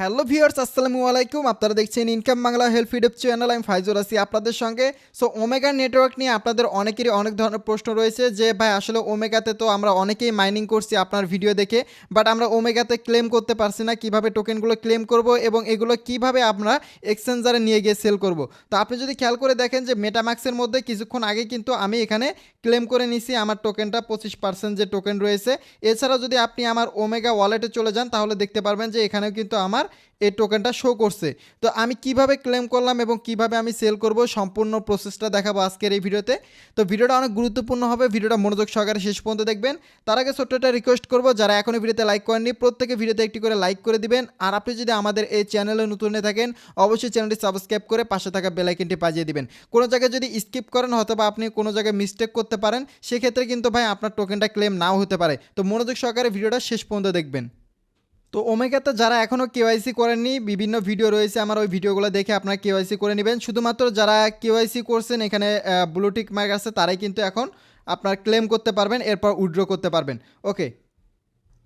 Hello viewers, আসসালামু আলাইকুম। আপনারা দেখছেন income Bangla help YouTube channel. আমি ফাইজুর আছি আপনাদের সঙ্গে। সো ওমেগা নেটওয়ার্ক নিয়ে আপনাদের অনেকেরই অনেক ধরনের প্রশ্ন রয়েছে যে ভাই আসলে ওমেগাতে তো আমরা অনেকেই মাইনিং করছি আপনার ভিডিও দেখে, বাট আমরা ওমেগাতে ক্লেম করতে পারছি না। কিভাবে টোকেনগুলো ক্লেম করব এবং এগুলো কিভাবে আমরা এক্সচেঞ্জারে নিয়ে গিয়ে সেল করব। তো আপনি যদি খেয়াল করে দেখেন যে মেটাম্যাক্সের মধ্যে কিছুক্ষণ আগে কিন্তু আমি এখানে ক্লেম করে নিছি আমার টোকেনটা 25% যে টোকেন রয়েছে। এছাড়াও যদি আপনি আমার ওমেগা ওয়ালেটে চলে যান তাহলে দেখতে পারবেন যে এখানেও কিন্তু আমার এই টোকেনটা শো করছে। তো আমি কিভাবে ক্লেম করলাম এবং কিভাবে আমি সেল করব সম্পূর্ণ প্রসেসটা দেখাবো আজকের এই ভিডিওতে। তো ভিডিওটা অনেক গুরুত্বপূর্ণ হবে, ভিডিওটা মনোযোগ সহকারে শেষ পর্যন্ত দেখবেন। তার আগে ছোট্ট একটা রিকোয়েস্ট করবো, যারা এখনও ভিডিওতে লাইক করেননি প্রত্যেকে ভিডিওতে একটি করে লাইক করে দিবেন। আর আপনি যদি আমাদের এই চ্যানেলে নতুন হয়ে থাকেন অবশ্যই চ্যানেলটি সাবস্ক্রাইব করে পাশে থাকা বেল আইকনটি বাজিয়ে দিবেন। কোনো জায়গায় যদি স্কিপ করেন অথবা আপনি কোনো জায়গায় মিস্টেক করতে পারেন, সেক্ষেত্রে কিন্তু ভাই আপনার টোকেনটা ক্লেম নাও হতে পারে। তো মনোযোগ সহকারে ভিডিওটা শেষ পর্যন্ত দেখবেন। তো ওমেগাতে যারা এখনও কেওয়াইসি করেননি, বিভিন্ন ভিডিও রয়েছে আমার, ওই ভিডিওগুলো দেখে আপনারা কেওয়াইসি করে নেবেন। শুধুমাত্র যারা কেওয়াইসি করছেন এখানে ব্লুটিক মার্ক আছে তারাই কিন্তু এখন আপনার ক্লেম করতে পারবেন, এরপর উইথড্র করতে পারবেন। ওকে,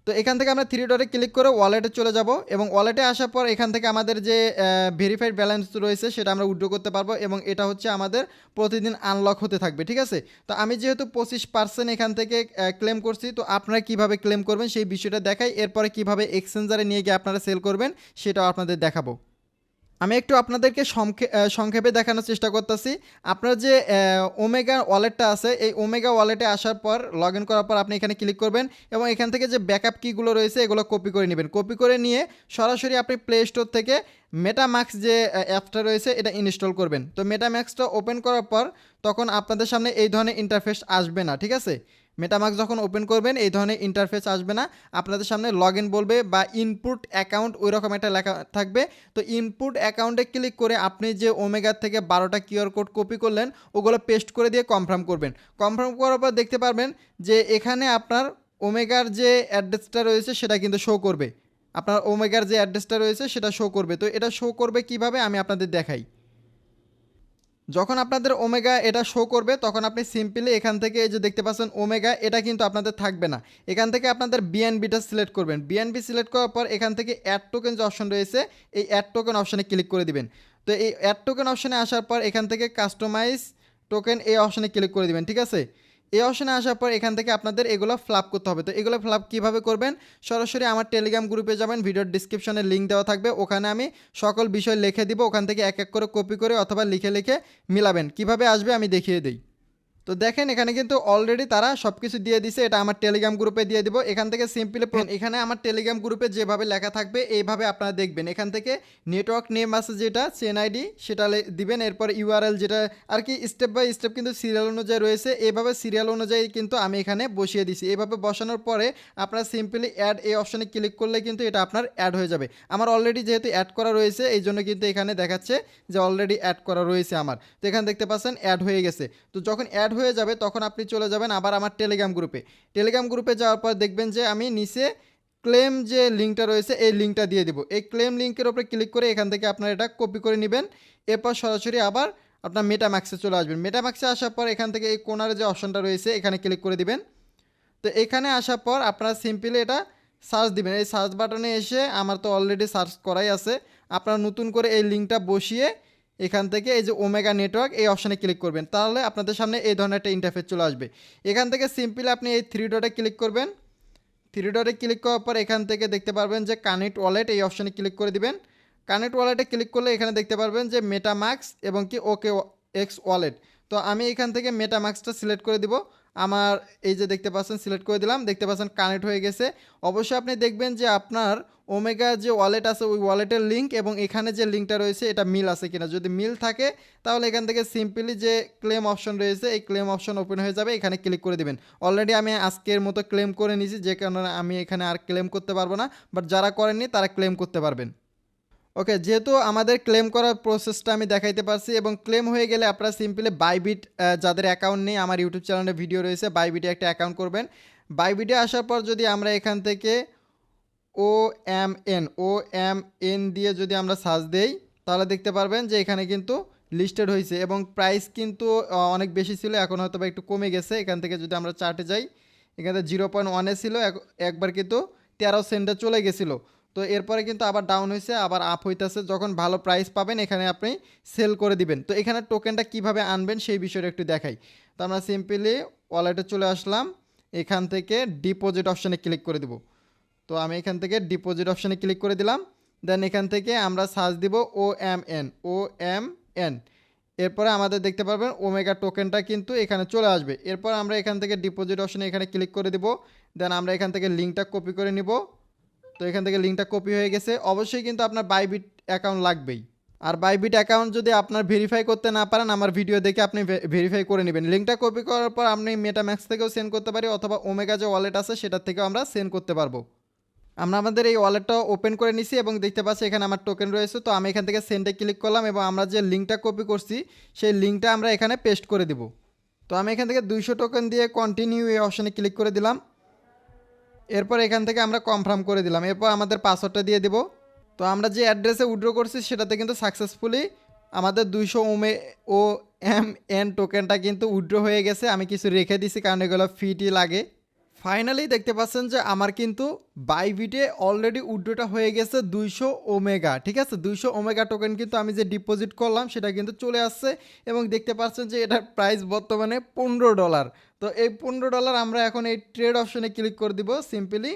তো এখান থেকে আমরা থ্রি ডটে ক্লিক করে ওয়ালেটে চলে যাব এবং ওয়ালেটে আসার পর এখান থেকে আমাদের যে ভেরিফাইড ব্যালেন্স রয়েছে সেটা আমরা উইথড্র করতে পারবো এবং এটা হচ্ছে আমাদের প্রতিদিন আনলক হতে থাকবে। ঠিক আছে, তো আমি যেহেতু 25% এখান থেকে ক্লেম করছি, তো আপনারা কিভাবে ক্লেম করবেন সেই বিষয়টা দেখাই, এরপরে কিভাবে এক্সচেঞ্জারে নিয়ে গিয়ে আপনারা সেল করবেন সেটাও আপনাদের দেখাবো। আমি একটু আপনাদেরকে সংক্ষেপে দেখানোর চেষ্টা করতেছি। আপনার যে ওমেগা ওয়ালেটটা আছে, এই ওমেগা ওয়ালেটে আসার পর লগ ইন করার পর আপনি এখানে ক্লিক করবেন এবং এখান থেকে যে ব্যাকআপ কিগুলো রয়েছে এগুলো কপি করে নেবেন। কপি করে নিয়ে সরাসরি আপনি প্লে স্টোর থেকে মেটাম্যাক্স যে অ্যাপটা রয়েছে এটা ইনস্টল করবেন। তো মেটাম্যাক্সটা ওপেন করার পর তখন আপনাদের সামনে এই ধরনের ইন্টারফেস আসবে না। ঠিক আছে, মেটামাক্স যখন ওপেন করবেন এই ধরনের ইন্টারফেস আসবে না, আপনাদের সামনে লগ ইন বলবে বা ইনপুট অ্যাকাউন্ট ওই রকম একটা লেখা থাকবে। তো ইনপুট অ্যাকাউন্টে ক্লিক করে আপনি যে ওমেগার থেকে 12টা কিউআর কোড কপি করলেন ওগুলো পেস্ট করে দিয়ে কনফার্ম করবেন। কনফার্ম করার পর দেখতে পারবেন যে এখানে আপনার ওমেগার যে অ্যাড্রেসটা রয়েছে সেটা কিন্তু শো করবে। আপনার ওমেগার যে অ্যাড্রেসটা রয়েছে সেটা শো করবে। তো এটা শো করবে কিভাবে আমি আপনাদের দেখাই। যখন আপনাদের ওমেগা এটা শো করবে তখন আপনি সিম্পলি এখান থেকে এই যে দেখতে পাচ্ছেন ওমেগা, এটা কিন্তু আপনাদের থাকবে না। এখান থেকে আপনাদের বিএনবিটা সিলেক্ট করবেন। বিএনবি সিলেক্ট করার পর এখান থেকে অ্যাড টোকেন যে অপশন রয়েছে এই অ্যাড টোকেন অপশানে ক্লিক করে দিবেন। তো এই অ্যাড টোকেন অপশানে আসার পর এখান থেকে কাস্টমাইজ টোকেন এই অপশানে ক্লিক করে দিবেন। ঠিক আছে, এই অপশানে আসার পর এখান থেকে আপনাদের এগুলো ফ্ল্যাপ করতে হবে। তো এগুলো ফ্ল্যাপ কীভাবে করবেন, সরাসরি আমার টেলিগ্রাম গ্রুপে যাবেন, ভিডিওর ডিসক্রিপশনে লিঙ্ক দেওয়া থাকবে, ওখানে আমি সকল বিষয় লিখে দিব। ওখান থেকে এক এক করে কপি করে অথবা লিখে লিখে মিলাবেন। কিভাবে আসবে আমি দেখিয়ে দিই। তো দেখেন এখানে কিন্তু অলরেডি তারা সব কিছু দিয়ে দিছে, এটা আমার টেলিগ্রাম গ্রুপে দিয়ে দিব। এখান থেকে সিম্পলি এখানে আমার টেলিগ্রাম গ্রুপে যেভাবে লেখা থাকবে এইভাবে আপনারা দেখবেন। এখান থেকে নেটওয়ার্ক নেম আছে যেটা চেনআইডি সেটা দিবেন, এরপর ইউআরএল যেটা আর কি স্টেপ বাই স্টেপ কিন্তু সিরিয়াল অনুযায়ী রয়েছে, এইভাবে সিরিয়াল অনুযায়ী কিন্তু আমি এখানে বসিয়ে দিছি। এইভাবে বসানোর পরে আপনারা সিম্পলি অ্যাড এই অপশানে ক্লিক করলে কিন্তু এটা আপনার অ্যাড হয়ে যাবে। আমার অলরেডি যেহেতু অ্যাড করা রয়েছে এই জন্য কিন্তু এখানে দেখাচ্ছে যে অলরেডি অ্যাড করা রয়েছে আমার। তো এখানে দেখতে পাচ্ছেন অ্যাড হয়ে গেছে। তো যখন অ্যাড হয়ে যাবে তখন আপনি চলে যাবেন আবার আমার টেলিগ্রাম গ্রুপে। টেলিগ্রাম গ্রুপে যাওয়ার পর দেখবেন যে আমি নিচে ক্লেম যে লিঙ্কটা রয়েছে এই লিঙ্কটা দিয়ে দিব। এই ক্লেম লিঙ্কের উপরে ক্লিক করে এখান থেকে আপনারা এটা কপি করে নেবেন। এরপর সরাসরি আবার আপনার মেটাম্যাক্সে চলে আসবেন। মেটাম্যাক্সে আসার পর এখান থেকে এই কোনারে যে অপশনটা রয়েছে এখানে ক্লিক করে দিবেন। তো এখানে আসার পর আপনারা সিম্পলি এটা সার্চ দিবেন। এই সার্চ বাটনে এসে আমার তো অলরেডি সার্চ করাই আছে, আপনারা নতুন করে এই লিঙ্কটা বসিয়ে এখান থেকে এই যে ওমেগা নেটওয়ার্ক এই অপশানে ক্লিক করবেন, তাহলে আপনাদের সামনে এই ধরনের একটা ইন্টারফেস চলে আসবে। এখান থেকে সিম্পলি আপনি এই থ্রি ডটে ক্লিক করবেন। থ্রি ডটে ক্লিক করার পর এখান থেকে দেখতে পারবেন যে কানেক্ট ওয়ালেট এই অপশানে ক্লিক করে দিবেন। কানেক্ট ওয়ালেটে ক্লিক করলে এখানে দেখতে পারবেন যে মেটাম্যাক্স এবং কি ওকে এক্স ওয়ালেট। তো আমি এখান থেকে মেটাম্যাক্সটা সিলেক্ট করে দিব। আমার এই যে দেখতে পাচ্ছেন সিলেক্ট করে দিলাম, দেখতে পাচ্ছেন কানেক্ট হয়ে গেছে। অবশ্যই আপনি দেখবেন যে আপনার ওমেগা যে ওয়ালেট আছে ওই ওয়ালেটের লিঙ্ক এবং এখানে যে লিঙ্কটা রয়েছে এটা মিল আছে কিনা। যদি মিল থাকে তাহলে এখান থেকে সিম্পলি যে ক্লেম অপশন রয়েছে এই ক্লেম অপশন ওপেন হয়ে যাবে, এখানে ক্লিক করে দেবেন। অলরেডি আমি আজকের মতো ক্লেম করে নিয়েছি, যে কারণে আমি এখানে আর ক্লেম করতে পারবো না, বাট যারা করেননি তারা ক্লেম করতে পারবেন। ওকে, যেহেতু আমাদের ক্লেম করার প্রসেসটা আমি দেখাইতে পারছি এবং ক্লেম হয়ে গেলে আপনারা সিম্পলি বাইবিট যাদের অ্যাকাউন্ট নেই আমার ইউটিউব চ্যানেলে ভিডিও রয়েছে, বাইবিটে একটা অ্যাকাউন্ট করবেন। বাইবিটে আসার পর যদি আমরা এখান থেকে ও এম এন দিয়ে যদি আমরা সার্চ দেই তাহলে দেখতে পারবেন যে এখানে কিন্তু লিস্টেড হয়েছে এবং প্রাইস কিন্তু অনেক বেশি ছিল, এখন হয়তো বা একটু কমে গেছে। এখান থেকে যদি আমরা চার্টে যাই এখানে 0.1 ছিল, একবার কিন্তু 13 সেন্টে চলে গেছিলো। তো এরপরে কিন্তু আবার ডাউন হয়েছে, আবার আপ হইতেছে। যখন ভালো প্রাইস পাবেন এখানে আপনি সেল করে দিবেন। তো এখানে টোকেনটা কিভাবে আনবেন সেই বিষয়টা একটু দেখাই। তো আমরা সিম্পলি ওয়ালেটে চলে আসলাম, এখান থেকে ডিপোজিট অপশানে ক্লিক করে দিব। তো আমি এখান থেকে ডিপোজিট অপশানে ক্লিক করে দিলাম। দেন এখান থেকে আমরা সার্চ দিব OMN। এরপরে আমাদের দেখতে পারবেন ওমেগা টোকেনটা কিন্তু এখানে চলে আসবে। এরপর আমরা এখান থেকে ডিপোজিট অপশানে এখানে ক্লিক করে দিব। দেন আমরা এখান থেকে লিঙ্কটা কপি করে নিব। তো এখান থেকে লিঙ্কটা কপি হয়ে গেছে। অবশ্যই কিন্তু আপনার বাইবিট অ্যাকাউন্ট লাগবেই। আর বাইবিট অ্যাকাউন্ট যদি আপনার ভেরিফাই করতে না পারেন, আমার ভিডিও দেখে আপনি ভেরিফাই করে নেবেন। লিঙ্কটা কপি করার পর আপনি মেটাম্যাক্স থেকেও সেন্ড করতে পারি, অথবা ওমেগা যে ওয়ালেট আছে সেটার থেকেও আমরা সেন্ড করতে পারবো। আমরা আমাদের এই ওয়ালেটটা ওপেন করে নিছি এবং দেখতে পাচ্ছি এখানে আমার টোকেন রয়েছে। তো আমি এখান থেকে সেন্ডে ক্লিক করলাম এবং আমরা যে লিঙ্কটা কপি করছি সেই লিঙ্কটা আমরা এখানে পেস্ট করে দিব। তো আমি এখান থেকে 200 টোকেন দিয়ে কন্টিনিউ এই অপশানে ক্লিক করে দিলাম। এরপর এখান থেকে আমরা কনফার্ম করে দিলাম। এরপর আমাদের পাসওয়ার্ডটা দিয়ে দেব। তো আমরা যে অ্যাড্রেসে উইথড্র করছি সেটাতে কিন্তু সাকসেসফুলি আমাদের 200 OMN টোকেনটা কিন্তু উইথড্র হয়ে গেছে। আমি কিছু রেখে দিছি কারণ এগুলো ফিটি লাগে। ফাইনালি দেখতে পাচ্ছেন যে আমার কিন্তু বাইবিটে অলরেডি উইথড্রটা হয়ে গেছে 200 ওমেগা। ঠিক আছে, 200 ওমেগা টোকেন কিন্তু আমি যে ডিপোজিট করলাম সেটা কিন্তু চলে আসছে এবং দেখতে পাচ্ছেন যে এটার প্রাইস বর্তমানে $15। তো এই $15 আমরা এখন এই ট্রেড অপশনে ক্লিক করে দিব। সিম্পলি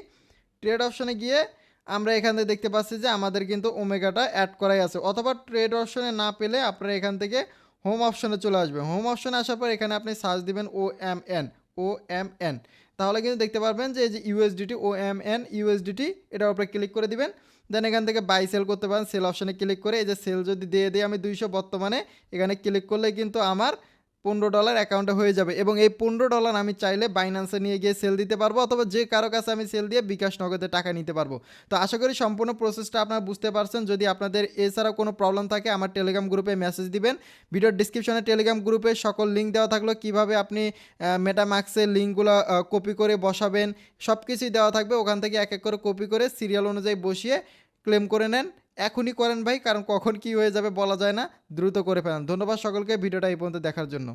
ট্রেড অপশনে গিয়ে আমরা এখানে দেখতে পাচ্ছি যে আমাদের কিন্তু ওমেগাটা অ্যাড করাই আছে। অথবা ট্রেড অপশনে না পেলে আপনারা এখান থেকে হোম অপশনে চলে আসবে। হোম অপশনে আসার পর এখানে আপনি সার্চ দিবেন OMN। তাহলে কিন্তু দেখতে পারবেন যে এই যে ইউএসডিটি OMN ইউএসডিটি এটার উপরে ক্লিক করে দিবেন। দেন এখান থেকে বাই সেল করতে পারেন। সেল অপশনে ক্লিক করে এই যে সেল যদি দিয়ে দিই আমি 200 বর্তমানে, এখানে ক্লিক করলে কিন্তু আমার $15 অ্যাকাউন্টে হয়ে যাবে এবং এই $15 আমি চাইলে বাইন্যান্সে নিয়ে গিয়ে সেল দিতে পারবো, অথবা যে কারো কাছে আমি সেল দিয়ে বিকাশ নগদে টাকা নিতে পারবো। তো আশা করি সম্পূর্ণ প্রসেসটা আপনারা বুঝতে পারছেন। যদি আপনাদের এছাড়া কোনো প্রবলেম থাকে আমার টেলিগ্রাম গ্রুপে মেসেজ দিবেন। ভিডিওর ডিসক্রিপশনে টেলিগ্রাম গ্রুপে সকল লিঙ্ক দেওয়া থাকলো, কিভাবে আপনি মেটামাক্সের লিঙ্কগুলো কপি করে বসাবেন সব কিছুই দেওয়া থাকবে। ওখান থেকে এক এক করে কপি করে সিরিয়াল অনুযায়ী বসিয়ে ক্লেম করে নেন। এখনই করেন ভাই, কারণ কখন কি হয়ে যাবে বলা যায় না। দ্রুত করে ফেলেন। ধন্যবাদ সকলকে ভিডিওটা এই পর্যন্ত দেখার জন্য।